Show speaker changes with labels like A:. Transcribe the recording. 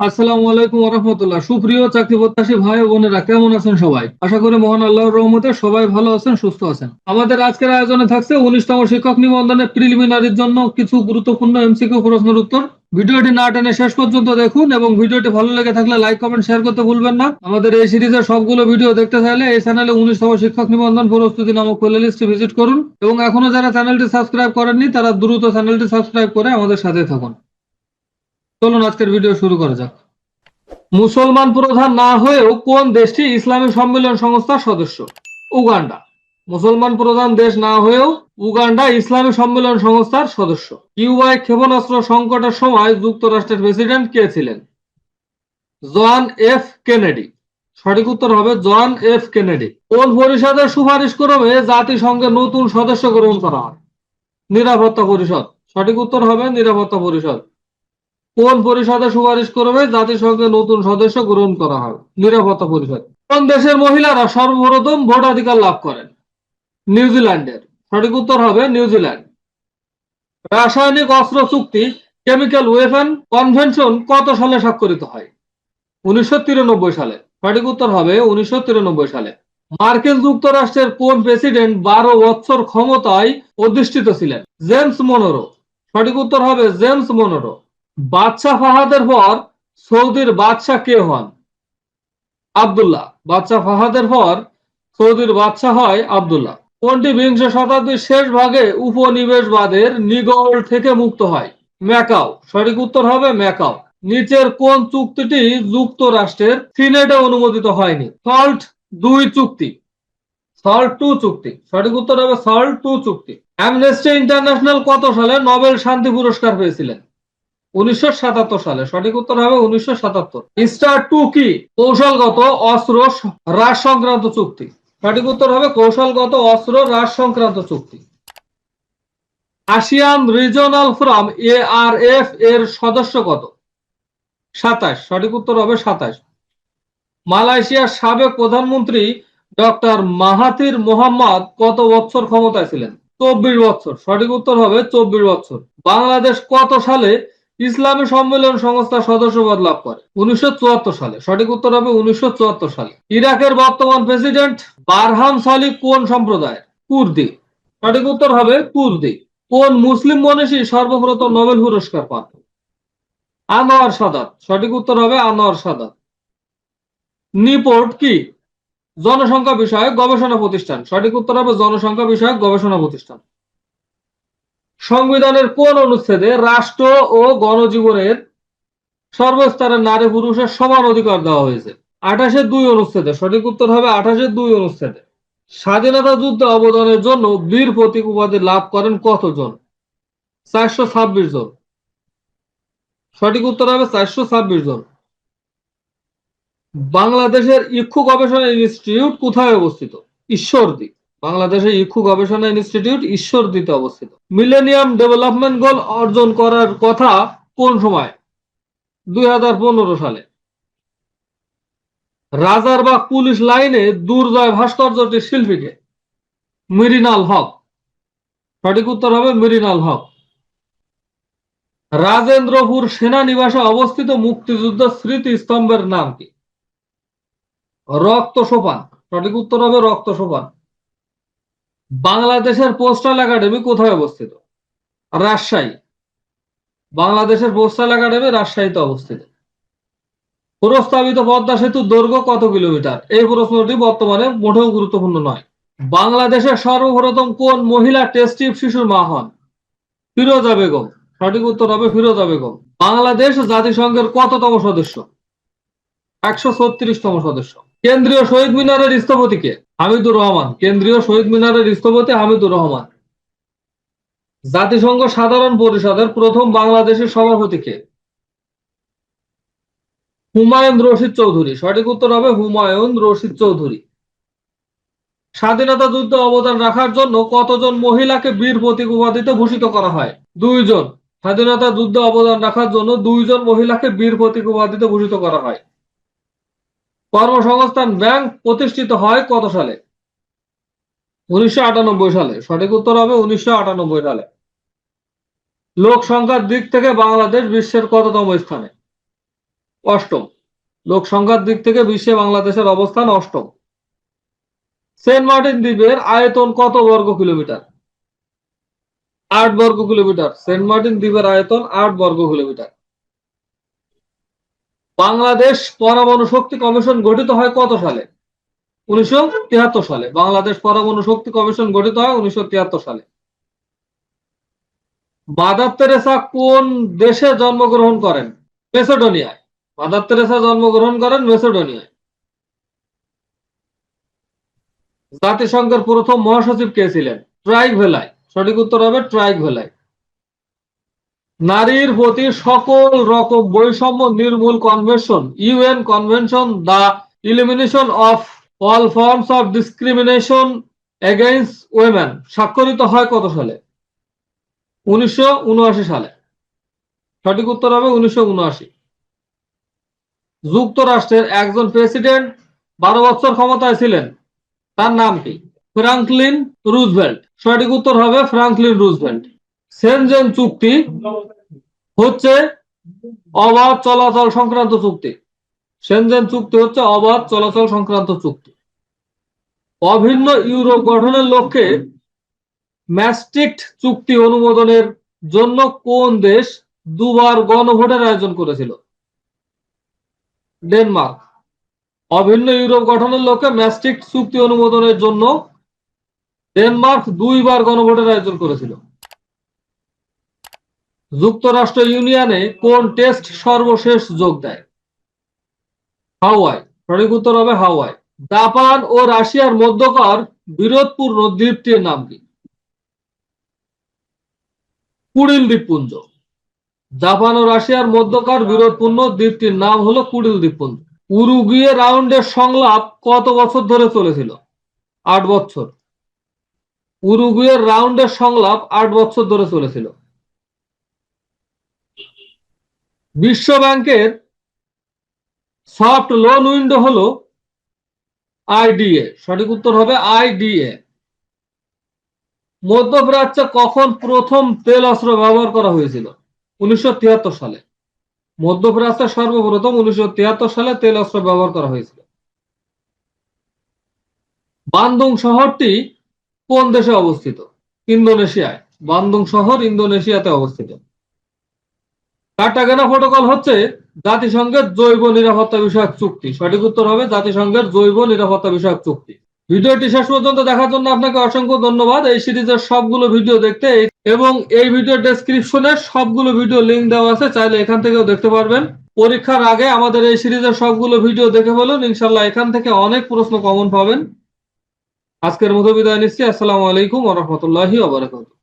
A: আসসালামু আলাইকুম ওয়া রাহমাতুল্লাহ। সুপ্রিয় চাকরি প্রত্যাশী ভাই ও বোনেরা, কেমন আছেন সবাই? আশা করি মহান আল্লাহর রহমতে সবাই ভালো আছেন, সুস্থ আছেন। আমাদের আজকের আয়োজনে থাকছে 19তম শিক্ষক নিবন্ধনের প্রিলিমিনারির জন্য কিছু গুরুত্বপূর্ণ এমসিকিউ প্রশ্নের উত্তর। ভিডিওটি না টেনে শেষ পর্যন্ত দেখুন এবং ভিডিওটি ভালো লেগে থাকলে লাইক কমেন্ট শেয়ার করতে ভুলবেন না। আমাদের এই সিরিজের সবগুলো ভিডিও দেখতে চাইলে এই চ্যানেলে 19তম শিক্ষক নিবন্ধন প্রস্তুতি নামক প্লেলিস্টটি ভিজিট করুন এবং এখনো যারা চ্যানেলটি সাবস্ক্রাইব করেননি তারা দ্রুত চ্যানেলটি সাবস্ক্রাইব করে আমাদের সাথে থাকুন। চলুন আজকের ভিডিও শুরু করা যাক। মুসলমান প্রধান না হয়েও কোন দেশটি ইসলামী সম্মেলন সংস্থার সদস্য? উগান্ডা। মুসলমান প্রধান দেশ না হয়েও উগান্ডা ইসলামী সম্মেলন সংস্থার সদস্য। কিউবায় ক্ষেপণাস্ত্র সংকটের সময় যুক্তরাষ্ট্রের প্রেসিডেন্ট কে ছিলেন? John F Kennedy. সঠিক উত্তর হবে জন এফ কেনেডি। কোন পরিষদের সুপারিশ ক্রমে জাতিসংঘের নতুন সদস্য গ্রহণ করা হয়? নিরাপত্তা পরিষদ। সঠিক উত্তর হবে নিরাপত্তা পরিষদ। কোন পরিষদের সুপারিশ করবে জাতিসংঘের নতুন সদস্য গ্রহণ করা হয়? নিরাপত্তা পরিষদ। কোন দেশের মহিলারা সর্বপ্রথম ভোটাধিকার লাভ করেন? নিউজিল্যান্ডের। সঠিক উত্তর হবে নিউজিল্যান্ড। রাসায়নিক অস্ত্র চুক্তি কেমিক্যাল ওয়েপন কনভেনশন কত সালে স্বাক্ষরিত হয়? 1993 সালে। সঠিক উত্তর হবে 1993 সালে। মার্কিন যুক্তরাষ্ট্রের কোন প্রেসিডেন্ট 12 বছর ক্ষমতায় অধিষ্ঠিত ছিলেন? জেমস মনোরো। সঠিক উত্তর হবে জেমস মনোরো। বাদশাহ ফাহাদের পর সৌদির বাদশাহ কে হন? আব্দুল্লাহ। বাদশাহ ফাহাদের পর সৌদির বাদশাহ হয় আব্দুল্লাহ। কোনটি বিংশ শতাব্দীর শেষ ভাগে উপনিবেশবাদের নিগড় থেকে মুক্ত হয়? ম্যাকাও। সঠিক উত্তর হবে ম্যাকাও। নিচের কোন চুক্তিটি যুক্তরাষ্ট্রের সিনেটে অনুমোদিত হয়নি? সল্ট 2 চুক্তি। সল্ট 2 চুক্তি। সঠিক উত্তর হবে সল্ট 2 চুক্তি। অ্যামনেস্টি ইন্টারন্যাশনাল কত সালে নোবেল শান্তি পুরস্কার পেয়েছিলেন? 1977 সালে। সঠিক উত্তর হবে 1977। স্টার 2 কি? কৌশলগত অস্ত্র হ্রাস সংক্রান্ত চুক্তি। সঠিক উত্তর হবে কৌশলগত অস্ত্র হ্রাস সংক্রান্ত চুক্তি। আসিয়ান রিজিওনাল ফোরাম ARF এর সদস্য কত? 27। সঠিক উত্তর হবে 27। মালয়েশিয়ার সাবেক প্রধানমন্ত্রী ডক্টর মাহাথির মোহাম্মদ কত বছর ক্ষমতায় ছিলেন? 24 বছর। সঠিক উত্তর হবে 24 বছর। বাংলাদেশ কত সালে ইসলামী সম্মেলন সংস্থার সদস্যপদ লাভ করে? 1974 সালে। সঠিক উত্তর হবে 1974 সালে। ইরাকের বর্তমান প্রেসিডেন্ট বারহাম সালিহ কোন সম্প্রদায়ের? কুর্দি। সঠিক উত্তর হবে কুর্দি। কোন মুসলিম মনীষী সর্বপ্রথম নোবেল পুরস্কার পান? আনোয়ার সাদাত। সঠিক উত্তর হবে আনোয়ার সাদাত। নিপোর্ট কি? জনসংখ্যা বিষয়ক গবেষণা প্রতিষ্ঠান। সঠিক উত্তর হবে জনসংখ্যা বিষয়ক গবেষণা প্রতিষ্ঠান। সংবিধানের কোন অনুচ্ছেদে রাষ্ট্র ও গণজীবনের সর্বস্তরের নারী পুরুষের সমান অধিকার দেওয়া হয়েছে? 28-2 অনুচ্ছেদে। সঠিক উত্তর হবে 28-2 অনুচ্ছেদে। স্বাধীনতা যুদ্ধে অবদানের জন্য বীর প্রতীক উপাধি লাভ করেন কতজন? 426 জন। সঠিক উত্তর হবে 426 জন। বাংলাদেশের ইক্ষু গবেষণা ইনস্টিটিউট কোথায় অবস্থিত? ঈশ্বরদী। বাংলাদেশের ইক্ষু গবেষণা ইনস্টিটিউট ঈশ্বরদীতে অবস্থিত। মিলেনিয়াম ডেভেলপমেন্ট গোল অর্জন করার কথা কোন সময়? 2015 সালে। রাজারবাগ পুলিশ লাইনে দুর্জয় ভাস্কর্যটির শিল্পীকে? মৃণাল হক। সঠিক উত্তর হবে মৃণাল হক। রাজেন্দ্রপুর সেনানিবাসে অবস্থিত মুক্তিযুদ্ধ স্মৃতিস্তম্ভের নাম কি? রক্ত সোপান। সঠিক উত্তর হবে রক্ত সোপান। বাংলাদেশের পোস্টাল একাডেমি কোথায় অবস্থিত? রাজশাহী। বাংলাদেশের পোস্টাল একাডেমি রাজশাহীতে অবস্থিত। প্রস্তাবিত পদ্মা সেতুর দৈর্ঘ্য কত কিলোমিটার? এই প্রশ্নটি বর্তমানে মোটেও গুরুত্বপূর্ণ নয়। বাংলাদেশের সর্বপ্রথম কোন মহিলা টেস্ট টিউব শিশুর মা হন? ফিরোজা বেগম। সঠিক উত্তর হবে ফিরোজা বেগম। বাংলাদেশ জাতিসংঘের কততম সদস্য? 136তম সদস্য। কেন্দ্রীয় শহীদ মিনারের স্থপতি কে? হামিদুর রহমান। কেন্দ্রীয় শহীদ মিনারের স্থপতি হামিদুর রহমান। জাতিসংঘ সাধারণ পরিষদের প্রথম বাংলাদেশের সভাপতি কে? হুমায়ুন রশিদ চৌধুরী। সঠিক উত্তর হবে হুমায়ুন রশিদ চৌধুরী। স্বাধীনতা যুদ্ধে অবদান রাখার জন্য কতজন মহিলাকে বীর প্রতীক উপাধিতে ভূষিত করা হয়? 2 জন। স্বাধীনতা যুদ্ধে অবদান রাখার জন্য 2 জন মহিলাকে বীর প্রতীক উপাধিতে ভূষিত করা হয়। কর্মসংস্থান ব্যাংক প্রতিষ্ঠিত হয় কত সালে? 1998 সালে। সঠিক উত্তর হবে 1998 সালে। লোক সংখ্যার দিক থেকে বাংলাদেশ বিশ্বের কততম স্থানে? অষ্টম। লোক সংখ্যার দিক থেকে বিশ্বে বাংলাদেশের অবস্থান অষ্টম। সেন্ট মার্টিন দ্বীপের আয়তন কত বর্গ কিলোমিটার? 8 বর্গ কিলোমিটার। সেন্ট মার্টিন দ্বীপের আয়তন 8 বর্গ কিলোমিটার। বাংলাদেশ পরমাণু শক্তি কমিশন গঠিত হয় কত সালে? 1973 সালে। বাংলাদেশ পরমাণু শক্তি কমিশন গঠিত হয় 1973 সালে। মাদার তেরেসা কোন দেশে জন্মগ্রহণ করেন? মেসিডোনিয়ায়। মাদার তেরেসা জন্মগ্রহণ করেন মেসিডোনিয়ায়। জাতিসংঘের প্রথম মহাসচিব কে ছিলেন? ট্রাইক ভেলাই। সঠিক উত্তর হবে ট্রাইক ভেলাই। নারীর প্রতি সকল রকম বৈষম্য নির্মূল convention, UN convention the elimination of all forms of discrimination against women স্বাক্ষরিত হয় কত সালে? 1979 সালে। সঠিক উত্তর হবে 1979। যুক্তরাষ্ট্রের একজন প্রেসিডেন্ট 12 বছর ক্ষমতায় ছিলেন, তার নাম কি? Franklin Roosevelt. সঠিক উত্তর হবে ফ্রাঙ্কলিন রুজভেল্ট। সেনজেন চুক্তি হচ্ছে অবাধ চলাচল সংক্রান্ত চুক্তি। সেনজেন চুক্তি হচ্ছে অবাধ চলাচল সংক্রান্ত চুক্তি। অভিন্ন ইউরোপ গঠনের লক্ষ্যে ম্যাস্ট্রিক্ট চুক্তি অনুমোদনের জন্য কোন দেশ দুবার গণভোটের আয়োজন করেছিল? ডেনমার্ক। অভিন্ন ইউরোপ গঠনের লক্ষ্যে ম্যাস্ট্রিক্ট চুক্তি অনুমোদনের জন্য ডেনমার্ক 2 বার গণভোটের আয়োজন করেছিল। যুক্তরাষ্ট্র ইউনিয়নে কোন টেস্ট সর্বশেষ যোগ দেয়? হাওয়াই। সঠিক উত্তর হবে হাওয়াই। জাপান ও রাশিয়ার মধ্যকার বিরোধপূর্ণ দ্বীপটির নাম কি? কুড়িল দ্বীপপুঞ্জ। জাপান ও রাশিয়ার মধ্যকার বিরোধপূর্ণ দ্বীপটির নাম হলো কুড়িল দ্বীপপুঞ্জ। উরুগুয়ে রাউন্ডের সংলাপ কত বছর ধরে চলেছিল? 8 বছর। উরুগুয়ের রাউন্ডের সংলাপ 8 বছর ধরে চলেছিল। বিশ্ব ব্যাংকের সফট লোন উইন্ডো হলো আইডিএ। সঠিক উত্তর হবে আইডিএ। মধ্যপ্রাচ্যে কখন প্রথম তেল অস্ত্র ব্যবহার করা হয়েছিল? 1973 সালে। মধ্যপ্রাচ্যে সর্বপ্রথম 1973 সালে তেল অস্ত্র ব্যবহার করা হয়েছিল। বান্দুং শহরটি কোন দেশে অবস্থিত? ইন্দোনেশিয়ায়। বান্দুং শহর ইন্দোনেশিয়াতে অবস্থিত। কার্টাগেনা প্রোটোকল হচ্ছে জাতিসংঘের জৈব নিরাপত্তা বিষয়ক চুক্তি। সঠিক উত্তর হবে জাতিসংঘের জৈব নিরাপত্তা বিষয়ক চুক্তি। ভিডিওটি শেষ পর্যন্ত দেখার জন্য আপনাকে অসংখ্য ধন্যবাদ। এই সিরিজের সবগুলো ভিডিও দেখতে এবং এই ভিডিও ডেসক্রিপশনে সবগুলো ভিডিও লিংক দেওয়া আছে, চাইলে এখান থেকেও দেখতে পারবেন। পরীক্ষার আগে আমাদের এই সিরিজের সবগুলো ভিডিও দেখে বলুন, ইনশাল্লাহ এখান থেকে অনেক প্রশ্ন কমন পাবেন। আজকের মতো বিদায় নিচ্ছি। আসসালামু আলাইকুম ওয়া রাহমাতুল্লাহি ওয়া বারাকাতুহু।